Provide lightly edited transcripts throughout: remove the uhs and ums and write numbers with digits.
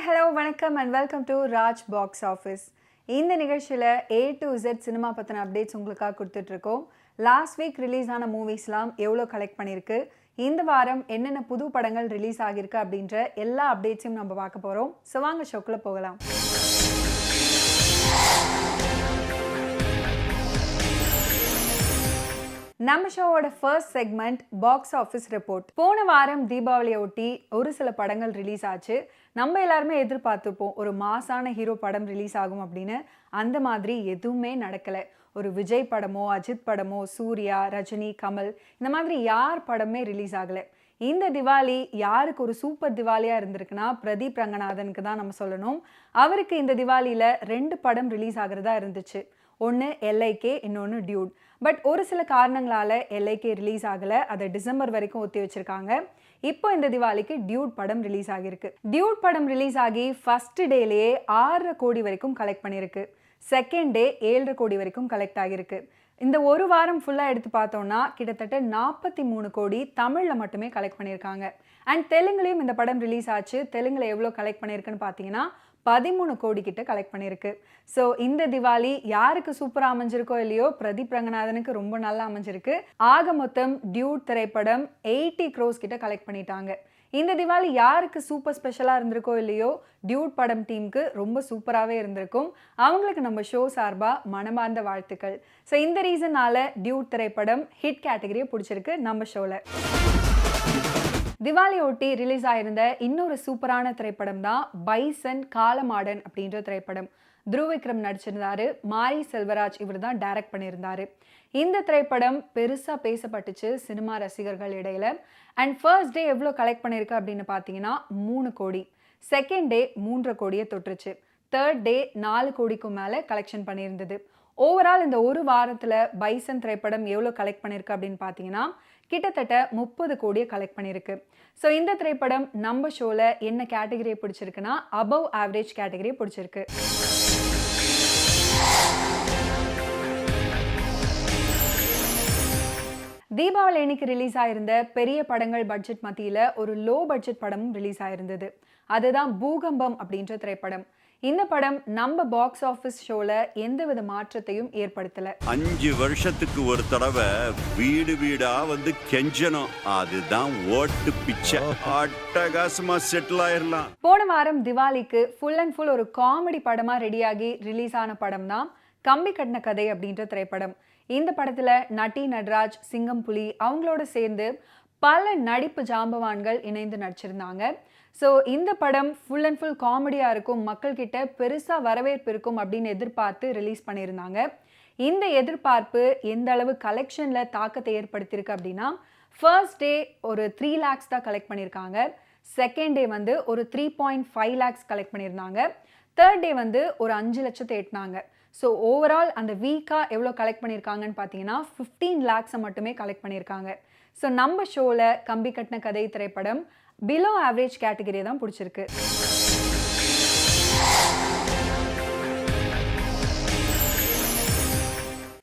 Hi hello வணக்கம் and welcome to Raj box office. இந்த நிகழ்ச்சியில் A to Z சினிமா பற்றின அப்டேட்ஸ் உங்களுக்காக கொடுத்துட்ருக்கோம். லாஸ்ட் வீக் ரிலீஸ் ஆன மூவிஸ்லாம் எவ்வளோ கலெக்ட் பண்ணியிருக்கு, இந்த வாரம் என்னென்ன புது படங்கள் ரிலீஸ் ஆகியிருக்கு அப்படின்ற எல்லா அப்டேட்ஸையும் நம்ம பார்க்க போகிறோம். ஸோ வாங்க ஷோக்குள்ளே போகலாம். நம்ம ஷோவோட first segment box office report. போன வாரம் தீபாவளியை ஒட்டி ஒரு சில படங்கள் ரிலீஸ் ஆச்சு. நம்ம எல்லாருமே எதிர்பார்த்துப்போம் ஒரு மாசான ஹீரோ படம் ரிலீஸ் ஆகும் அப்படின்னு. அந்த மாதிரி எதுவுமே நடக்கலை. ஒரு விஜய் படமோ அஜித் படமோ சூர்யா ரஜினி கமல் இந்த மாதிரி யார் படமே ரிலீஸ் ஆகலை. இந்த திவாலி யாருக்கு ஒரு சூப்பர் திவாலியாக இருந்திருக்குன்னா பிரதீப் ரங்கநாதனுக்கு தான் நம்ம சொல்லணும். அவருக்கு இந்த திவாலியில் 2 படம் ரிலீஸ் ஆகிறதா இருந்துச்சு. ஒன்று LIK, இன்னொன்று டியூட். பட் ஒரு சில காரணங்களால் LIK ரிலீஸ் ஆகலை. அதை டிசம்பர் வரைக்கும் ஒத்தி வச்சுருக்காங்க. இப்போ இந்த திவாலிக்கு டியூட் படம் ரிலீஸ் ஆகியிருக்கு. டியூட் படம் ரிலீஸ் ஆகி ஃபர்ஸ்ட் டேலேயே 6 கோடி வரைக்கும் கலெக்ட் பண்ணியிருக்கு. செகண்ட் டே 7 கோடி வரைக்கும் கலெக்ட் ஆகியிருக்கு. இந்த ஒரு வாரம் ஃபுல்லாக எடுத்து பார்த்தோம்னா கிட்டத்தட்ட 43 கோடி தமிழில் மட்டுமே கலெக்ட் பண்ணியிருக்காங்க. அண்ட் தெலுங்குலேயும் இந்த படம் ரிலீஸ் ஆச்சு. தெலுங்கில் எவ்வளோ கலெக்ட் பண்ணியிருக்குன்னு பார்த்தீங்கன்னா 13 கோடி கிட்ட கலெக்ட் பண்ணியிருக்கு. ஸோ இந்த திவாலி யாருக்கு சூப்பராக அமைஞ்சிருக்கோ இல்லையோ பிரதீப் ரங்கநாதனுக்கு ரொம்ப நல்லா அமைஞ்சிருக்கு. ஆக மொத்தம் டியூட் திரைப்படம் 80 crores கிட்ட கலெக்ட் பண்ணிட்டாங்க. இந்த திவாலி யாருக்கு சூப்பர் ஸ்பெஷலாக இருந்திருக்கோ இல்லையோ டியூட் படம் டீமுக்கு ரொம்ப சூப்பராகவே இருந்திருக்கும். அவங்களுக்கு நம்ம ஷோ சார்பாக மனமார்ந்த வாழ்த்துக்கள். ஸோ இந்த ரீசனால டியூட் திரைப்படம் ஹிட் கேட்டகரியை பிடிச்சிருக்கு நம்ம ஷோவில். திவாலி ஒட்டி ரிலீஸ் ஆயிருந்த இன்னொரு சூப்பரான திரைப்படம் தான் பைசன் காலமாடன் அப்படின்ற திரைப்படம். துருவ் விக்ரம் நடிச்சிருந்தாரு. மாரி செல்வராஜ் இவர் தான் டைரக்ட் பண்ணியிருந்தாரு. இந்த திரைப்படம் பெருசாக பேசப்பட்டுச்சு சினிமா ரசிகர்கள் இடையில. அண்ட் ஃபர்ஸ்ட் டே எவ்வளோ கலெக்ட் பண்ணியிருக்கு அப்படின்னு பார்த்தீங்கன்னா 3 கோடி. செகண்ட் டே 3.5 கோடியை தொட்டுருச்சு. தேர்ட் டே 4 கோடிக்கும் மேலே கலெக்ஷன் பண்ணியிருந்தது. ஓவரால் இந்த ஒரு வாரத்தில் பைசன் திரைப்படம் எவ்வளோ கலெக்ட் பண்ணியிருக்கு அப்படின்னு பார்த்தீங்கன்னா கிட்டத்தட்ட 30 கோடியை கலெக்ட் பண்ணியிருக்கு. ஸோ இந்த திரைப்படம் நம்ம ஷோவில் என்ன கேட்டகரியை பிடிச்சிருக்குன்னா அபவ் ஆவரேஜ் கேட்டகரியை பிடிச்சிருக்கு. தீபாவளி அன்னைக்கு ரிலீஸ் ஆயிருந்த பெரிய படங்கள் பட்ஜெட் மத்தியில் ஒரு லோ பட்ஜெட் படமும் ரிலீஸ் ஆயிருந்தது. அதுதான் பூகம்பம் அப்படின்ற திரைப்படம். இந்த படம் நம்ம பாக்ஸ் ஆஃபீஸ் ஷோல எந்தவித மாற்றத்தையும் ஏற்படுத்தல. 5 வருஷத்துக்கு ஒரு தடவை வீடு வீடா வந்து கெஞ்சணும். அதுதான் ஓட்டு பிச்சை. அட்டகாசமா செட்டில் ஆயிரலாம். போன வாரம் திவாலிக்கு ஃபுல் அண்ட் ஃபுல் ஒரு காமெடி படமா ரெடியாகி ரிலீஸ் ஆன படம் தான் கம்பி கட்டின கதை அப்படின்ற திரைப்படம். இந்த படத்துல நட்டி நட்ராஜ், சிங்கம் புலி அவங்களோட சேர்ந்து பல நடிப்பு ஜாம்பவான்கள் இணைந்து நடிச்சிருந்தாங்க. ஸோ இந்த படம் ஃபுல் அண்ட் ஃபுல் காமெடியாக இருக்கும், மக்கள்கிட்ட பெருசாக வரவேற்பு இருக்கும் அப்படின்னு எதிர்பார்த்து ரிலீஸ் பண்ணியிருந்தாங்க. இந்த எதிர்பார்ப்பு எந்த அளவு கலெக்ஷனில் தாக்கத்தை ஏற்படுத்தியிருக்கு அப்படின்னா ஃபர்ஸ்ட் டே ஒரு 3 lakhs தான் கலெக்ட் பண்ணியிருக்காங்க. செகண்ட் டே வந்து ஒரு 3.5 lakhs கலெக்ட் பண்ணியிருந்தாங்க. தேர்ட் டே வந்து ஒரு 5 லட்சத்தை எட்டினாங்க. ஸோ ஓவரால் அந்த வீக்காக எவ்வளோ கலெக்ட் பண்ணியிருக்காங்கன்னு பார்த்தீங்கன்னா 15 lakhs மட்டுமே கலெக்ட் பண்ணியிருக்காங்க. ஸோ நம்ம ஷோவில் கம்பி கட்டின கதை திரைப்படம் பிலோ ஆவரேஜ் கேட்டகரியை தான் பிடிச்சிருக்கு.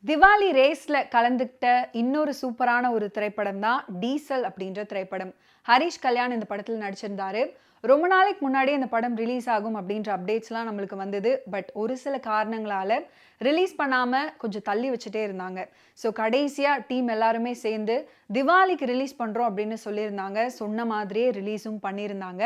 திவாலி ரேஸ்ல கலந்துக்கிட்ட இன்னொரு சூப்பரான ஒரு திரைப்படம் தான் டீசல் அப்படின்ற திரைப்படம். ஹரிஷ் கல்யாண் இந்த படத்தில் நடிச்சிருந்தாரு. ரொம்ப நாளைக்கு முன்னாடி இந்த படம் ரிலீஸ் ஆகும் அப்படின்ற அப்டேட்ஸ்லாம் நம்மளுக்கு வந்தது. பட் ஒரு சில காரணங்களால் ரிலீஸ் பண்ணாமல் கொஞ்சம் தள்ளி வச்சுட்டே இருந்தாங்க. ஸோ கடைசியாக டீம் எல்லாருமே சேர்ந்து திவாலிக்கு ரிலீஸ் பண்ணுறோம் அப்படின்னு சொல்லியிருந்தாங்க. சொன்ன மாதிரியே ரிலீஸும் பண்ணியிருந்தாங்க.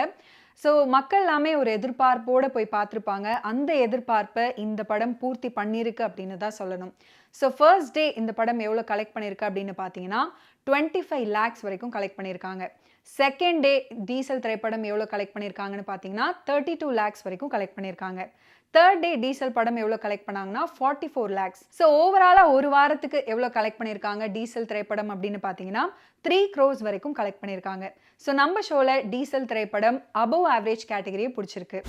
ஸோ மக்கள் எல்லாமே ஒரு எதிர்பார்ப்போடு போய் பார்த்துருப்பாங்க. அந்த எதிர்பார்ப்பை இந்த படம் பூர்த்தி பண்ணியிருக்கு அப்படின்னு தான் சொல்லணும். ஸோ ஃபர்ஸ்ட் டே இந்த படம் எவ்வளோ கலெக்ட் பண்ணியிருக்கு அப்படின்னு பார்த்தீங்கன்னா 25 lakhs வரைக்கும் கலெக்ட் பண்ணியிருக்காங்க. செகண்ட் டே டீசல் திரைப்படம் எவ்வளோ கலெக்ட் பண்ணியிருக்காங்கன்னு பார்த்தீங்கன்னா 32 lakhs வரைக்கும் கலெக்ட் பண்ணியிருக்காங்க. தேர்ட் டே டீசல் படம் எவ்வளோ கலெக்ட் பண்ணாங்கன்னா 44 lakhs. ஸோ ஓவராலாக ஒரு வாரத்துக்கு எவ்வளோ கலெக்ட் பண்ணியிருக்காங்க டீசல் திரைப்படம் அப்படின்னு பார்த்தீங்கன்னா 3 crores வரைக்கும் கலெக்ட் பண்ணியிருக்காங்க. ஸோ நம்ம ஷோவில் டீசல் திரைப்படம் அபவ் ஆவரேஜ் கேட்டகரியை பிடிச்சிருக்கு.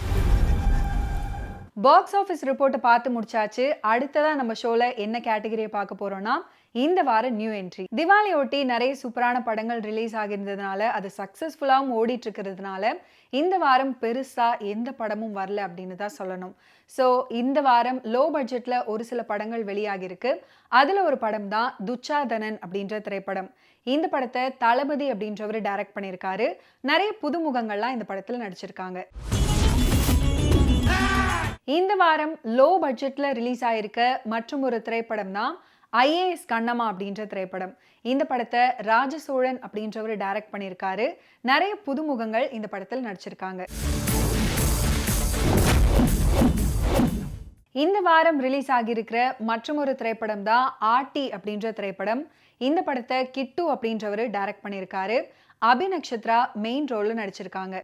பாக்ஸ் ஆஃபீஸ் ரிப்போர்ட்டை பார்த்து முடிச்சாச்சு. அடுத்ததாக நம்ம ஷோவில் என்ன கேட்டகரியை பார்க்க போகிறோன்னா இந்த வாரம் நியூ என்ட்ரி. திவாலி ஒட்டி நிறைய சூப்பரான படங்கள் ரிலீஸ் ஆகியிருந்ததுனால அது சக்ஸஸ்ஃபுல்லாகவும் ஓடிட்டு இருக்கிறதுனால இந்த வாரம் பெருசாக எந்த படமும் வரல அப்படின்னு தான் சொல்லணும். ஸோ இந்த வாரம் லோ பட்ஜெட்டில் ஒரு சில படங்கள் வெளியாகிருக்கு. அதில் ஒரு படம் தான் துச்சாதனன் அப்படின்ற திரைப்படம். இந்த படத்தை தளபதி அப்படின்றவர் டைரக்ட் பண்ணியிருக்காரு. நிறைய புதுமுகங்கள்லாம் இந்த படத்தில் நடிச்சிருக்காங்க. இந்த வாரம் லோ பட்ஜெட்ல ரிலீஸ் ஆயிருக்க மற்றும் ஒரு திரைப்படம் தான் ஐஏஎஸ் கண்ணம்மா அப்படின்ற திரைப்படம். இந்த படத்தை ராஜசோழன் அப்படின்றவர் டைரக்ட் பண்ணியிருக்காரு. நிறைய புதுமுகங்கள் இந்த படத்தில் நடிச்சிருக்காங்க. இந்த வாரம் ரிலீஸ் ஆகியிருக்கிற மற்றும் ஒரு திரைப்படம் தான் ஆர்டி அப்படின்ற திரைப்படம். இந்த படத்தை கிட்டு அப்படின்றவர் டைரக்ட் பண்ணியிருக்காரு. அபிநக்ஷத்ரா மெயின் ரோல்ல நடிச்சிருக்காங்க.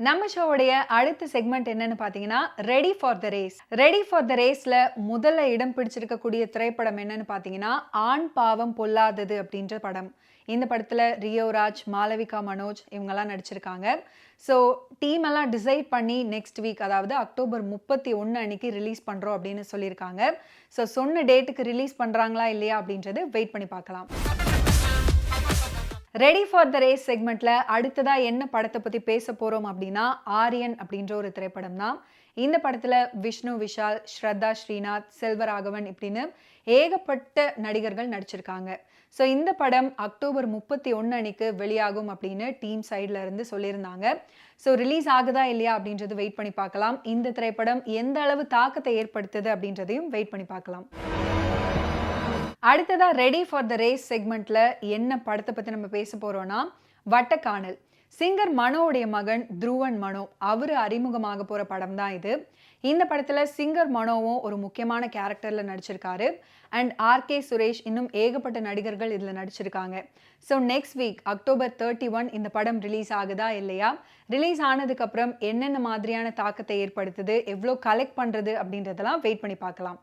நம்ம ஷோவுடைய அடுத்த செக்மெண்ட் என்னன்னு பார்த்தீங்கன்னா ready for the race. Ready for the ரேஸ்ல முதல்ல இடம் பிடிச்சிருக்கக்கூடிய திரைப்படம் என்னன்னு பார்த்தீங்கன்னா ஆண் பாவம் பொல்லாதது அப்படின்ற படம். இந்த படத்தில் ரியோராஜ், மாளவிகா மனோஜ் இவங்கெல்லாம் நடிச்சிருக்காங்க. ஸோ டீம் எல்லாம் டிசைட் பண்ணி நெக்ஸ்ட் வீக், அதாவது அக்டோபர் 31 அன்னைக்கு ரிலீஸ் பண்ணுறோம் அப்படின்னு சொல்லியிருக்காங்க. ஸோ சொன்ன டேட்டுக்கு ரிலீஸ் பண்ணுறாங்களா இல்லையா அப்படின்றது வெயிட் பண்ணி பார்க்கலாம். ரெடி ஃபார் த ரேஸ் செக்மெண்ட்ல அடுத்ததா என்ன படத்தை பத்தி பேச போறோம் அப்படின்னா ஆரியன் அப்படின்ற ஒரு திரைப்படம் தான். இந்த படத்துல விஷ்ணு விஷால், ஸ்ரத்தா ஸ்ரீநாத், செல்வராகவன் இப்படின்னு ஏகப்பட்ட நடிகர்கள் நடிச்சிருக்காங்க. ஸோ இந்த படம் அக்டோபர் 31 அன்னைக்கு வெளியாகும் அப்படின்னு டீம் சைட்ல இருந்து சொல்லியிருந்தாங்க. ஸோ ரிலீஸ் ஆகுதா இல்லையா அப்படின்றது வெயிட் பண்ணி பார்க்கலாம். இந்த திரைப்படம் எந்த அளவு தாக்கத்தை ஏற்படுத்துது அப்படின்றதையும் வெயிட் பண்ணி பார்க்கலாம். அடுத்ததா ரெடி ஃபார் த ரேஸ் செக்மெண்ட்ல என்ன படத்தை பத்தி நம்ம பேச போறோம்னா வட்டக்கானல். சிங்கர் மனோவுடைய மகன் துருவன் மனோ அவரு அறிமுகமாக போற படம் தான் இது. இந்த படத்துல சிங்கர் மனோவும் ஒரு முக்கியமான கேரக்டர்ல நடிச்சிருக்காரு. அண்ட் ஆர்கே சுரேஷ் இன்னும் ஏகப்பட்ட நடிகர்கள் இதுல நடிச்சிருக்காங்க. ஸோ நெக்ஸ்ட் வீக் அக்டோபர் 31 இந்த படம் ரிலீஸ் ஆகுதா இல்லையா, ரிலீஸ் ஆனதுக்கு அப்புறம் என்னென்ன மாதிரியான தாக்கத்தை ஏற்படுத்துது, எவ்வளோ கலெக்ட் பண்றது அப்படின்றதெல்லாம் வெயிட் பண்ணி பார்க்கலாம்.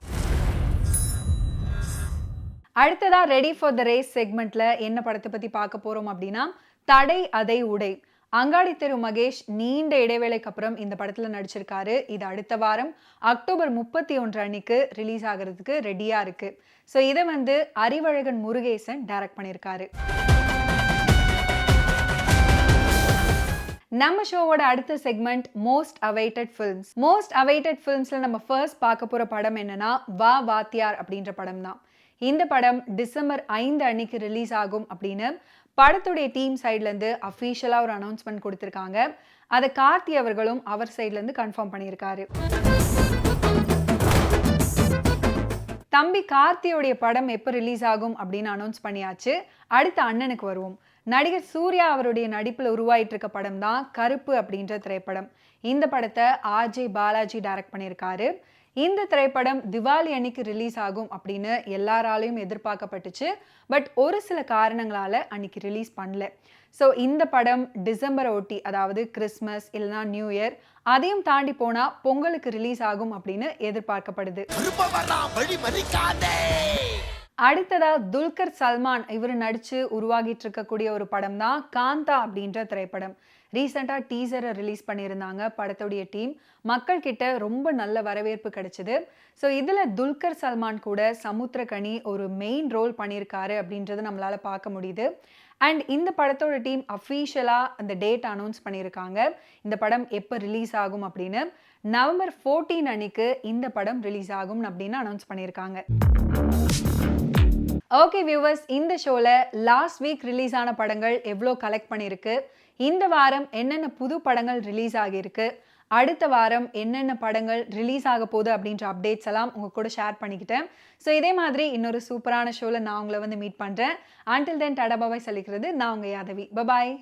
அடுத்ததா ரெடி ஃபார் த ரேஸ் செக்மெண்ட்ல என்ன படத்தை பத்தி பார்க்க போறோம் அப்படின்னா தடை அதை உடை. அங்காடி தெரு மகேஷ் நீண்ட இடைவேளைக்கு அப்புறம் இந்த படத்துல நடிச்சிருக்காரு. இது அடுத்த வாரம் அக்டோபர் 31 அன்னைக்கு ரிலீஸ் ஆகிறதுக்கு ரெடியா இருக்கு. ஸோ இதை அறிவழகன் முருகேசன் டைரக்ட் பண்ணியிருக்காரு. நம்ம ஷோவோட அடுத்த segment most awaited films. Most awaited ஃபிலிம்ஸ்ல நம்ம ஃபர்ஸ்ட் பார்க்க போற படம் என்னன்னா வா வாத்தியார் அப்படின்ற படம் தான். இந்த படம் டிசம்பர் 5 அன்னைக்கு ரிலீஸ் ஆகும் அப்படின்னு படத்துடைய டீம் சைட்ல இருந்து அஃபீஷியலா ஒரு அனௌன்ஸ்மெண்ட் கொடுத்திருக்காங்க. அதை கார்த்தி அவர்களும் அவர் சைட்ல இருந்து கன்ஃபார்ம் பண்ணியிருக்காரு. தம்பி கார்த்தியோடைய படம் எப்போ ரிலீஸ் ஆகும் அப்படின்னு அனௌன்ஸ் பண்ணியாச்சு. அடுத்த அண்ணனுக்கு வருவோம். நடிகர் சூர்யா அவருடைய நடிப்பில் உருவாயிட்டு இருக்க படம் தான் கருப்பு அப்படின்ற திரைப்படம். இந்த படத்தை ஆர்ஜே பாலாஜி டைரக்ட் பண்ணியிருக்காரு. இந்த திரைப்படம் திவாலி அன்னைக்கு ரிலீஸ் ஆகும் அப்படின்னு எல்லாராலையும் எதிர்பார்க்கப்பட்டுச்சு. பட் ஒரு சில காரணங்களால அன்னைக்கு ரிலீஸ் பண்ணல. ஸோ இந்த படம் டிசம்பரை ஒட்டி, அதாவது கிறிஸ்மஸ் இல்லைனா நியூ இயர் அதையும் தாண்டி போனா பொங்கலுக்கு ரிலீஸ் ஆகும் அப்படின்னு எதிர்பார்க்கப்படுது. அடுத்ததா துல்கர் சல்மான் இவர் நடிச்சு உருவாகிட்டு இருக்கக்கூடிய ஒரு படம் தான் காந்தா அப்படின்ற திரைப்படம். ரீசெண்டாக டீசரை ரிலீஸ் பண்ணியிருந்தாங்க படத்துடைய டீம். மக்கள் கிட்ட ரொம்ப நல்ல வரவேற்பு கிடைச்சிது. ஸோ இதில் துல்கர் சல்மான் கூட சமுத்திரகனி ஒரு மெயின் ரோல் பண்ணியிருக்காரு அப்படின்றது நம்மளால பார்க்க முடியுது. அண்ட் இந்த படத்தோட டீம் அஃபீஷியலாக அந்த டேட் அனௌன்ஸ் பண்ணியிருக்காங்க. இந்த படம் எப்போ ரிலீஸ் ஆகும் அப்படின்னு நவம்பர் 14 அன்னைக்கு இந்த படம் ரிலீஸ் ஆகும் அப்படின்னு அனௌன்ஸ் பண்ணியிருக்காங்க. ஓகே வியூவர்ஸ், இந்த ஷோவில் லாஸ்ட் வீக் ரிலீஸ் ஆன படங்கள் எவ்வளோ கலெக்ட் பண்ணியிருக்கு, இந்த வாரம் என்னென்ன புது படங்கள் ரிலீஸ் ஆகியிருக்கு, அடுத்த வாரம் என்னென்ன படங்கள் ரிலீஸ் ஆக போகுது அப்படின்ற அப்டேட்ஸ் எல்லாம் உங்கள் கூட ஷேர் பண்ணிக்கிட்டேன். ஸோ இதே மாதிரி இன்னொரு சூப்பரான ஷோவில் நான் உங்களை மீட் பண்ணுறேன். அன்டில் தென் டாடா பாய் சொல்லிக்கிறது நான் உங்கள் யாதவி. பபாய்.